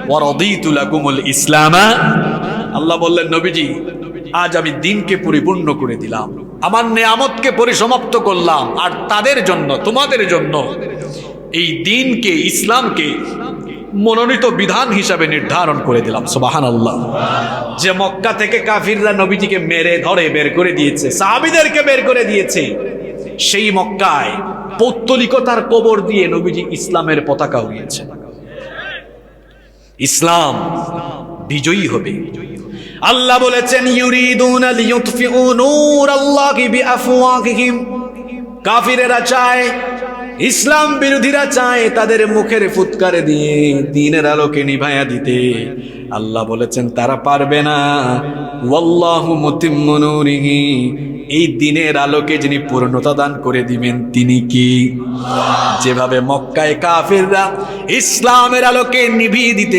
ওয়া রাদিতু লাকুমুল ইসলামা। আল্লাহ বললেন, নবীজি আজ আমি দ্বীনকে পরিপূর্ণ করে দিলাম, আমার নেয়ামতকে পরিসমাপ্ত করলাম, আর তাদের জন্য, তোমাদের জন্য এই দ্বীনকে, ইসলামকে মনোনীত বিধান হিসাবে নির্ধারণ করে দিলাম। সুবহানাল্লাহ। যে মক্কা থেকে কাফিররা নবীজিকে মেরে ধরে বের করে দিয়েছে, সাহাবীদেরকে বের করে দিয়েছে, সেই মক্কায় পৌত্তলিকতার কবর দিয়ে নবীজি ইসলামের পতাকা উড়িয়েছে। ইসলাম বিজয়ী হবে। আল্লাহ বলেছেন, ইউরিদুনা লিইউতফিউ নূরাল্লাহি বিআফওয়াহিহিম। কাফিরেরা চায়, ইসলাম বিরোধীরা চায় তাদের মুখের ফুৎকারে দিয়ে দ্বীনের আলোকে নিভায়া দিতে। আল্লাহ বলেছেন তারা পারবে না। ওয়াল্লাহু মুতিম্মু নূরিহি। এই দ্বীনের আলোকে যিনি পূর্ণতা দান করে দিবেন তিনি কি? যেভাবে মক্কায় কাফিররা ইসলামের আলোকে নিভিয়ে দিতে